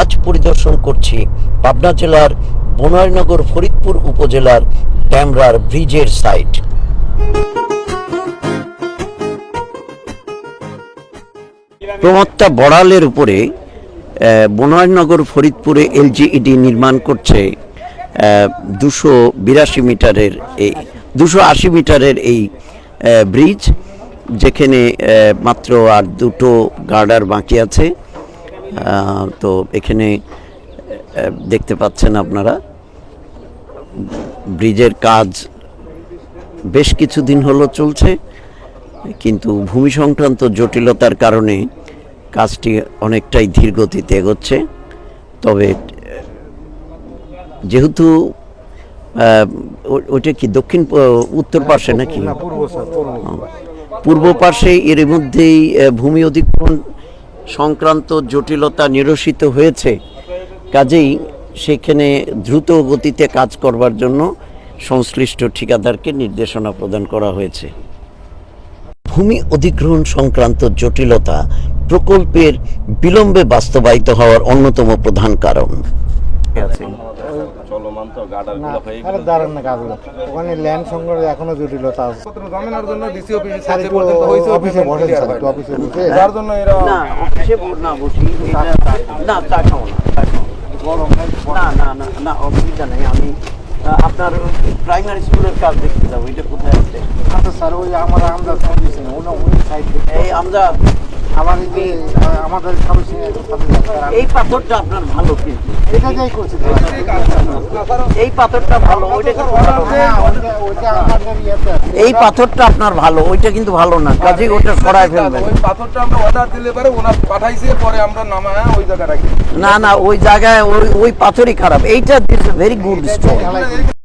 আজ পরিদর্শন করছি পাবনা জেলার বনোয়ারনগর ফরিদপুর উপজেলার ড্যামরার ব্রিজের সাইট। প্রমত্তা বড়ালের উপরে বনোয়ারনগর ফরিদপুরে এলজিইডি নির্মাণ করছে 282 মিটারের এই 280 মিটারের এই ব্রিজ, যেখানে মাত্র আর দুটো গার্ডার বাকি আছে। তো এখানে দেখতে পাচ্ছেন আপনারা ব্রিজের কাজ বেশ কিছুদিন হলো চলছে, কিন্তু ভূমি সংক্রান্ত জটিলতার কারণে কাজটি অনেকটাই ধীর গতিতে এগোচ্ছে। তবে যেহেতু ওইটা কি দক্ষিণ উত্তর পার্শ্বে নাকি পূর্ব পার্শ্বে, এর মধ্যেই ভূমি অধিগ্রহণ সংক্রান্ত জটিলতা নিরসিত হয়েছে, কাজেই সেখানে দ্রুত গতিতে কাজ করবার জন্য সংশ্লিষ্ট ঠিকাদারকে নির্দেশনা প্রদান করা হয়েছে। ভূমি অধিগ্রহণ সংক্রান্ত জটিলতা প্রকল্পের বিলম্বে বাস্তবায়িত হওয়ার অন্যতম প্রধান কারণ। ওখানে ল্যান্ড সংগ্রহ এখনো জটিলতা আছে। অসুবিধা নেই, আমি আপনার প্রাইমারি স্কুলের কাজ দেখতে যাবো। এটা কোথায় আছে? আচ্ছা স্যার, ওই আমার আমজাদ এই আমজাদ আমাদের এই পাথরটা আপনার ভালো, কিন্তু এটা যাই করছি এই পাথরটা ভালো, ওইটা এই পাথরটা আপনার ভালো, ওইটা কিন্তু ভালো না, কাজেই ওটা সরাই ফেলবেন। ওই পাথরটা আমরা অর্ডার দিলে পরে ওনার পাঠাইছে, পরে আমরা নামায়া ওই জায়গায় রাখি। না, ওই জায়গায় ওই পাথরই খারাপ। এইটা ভেরি গুড স্টোন।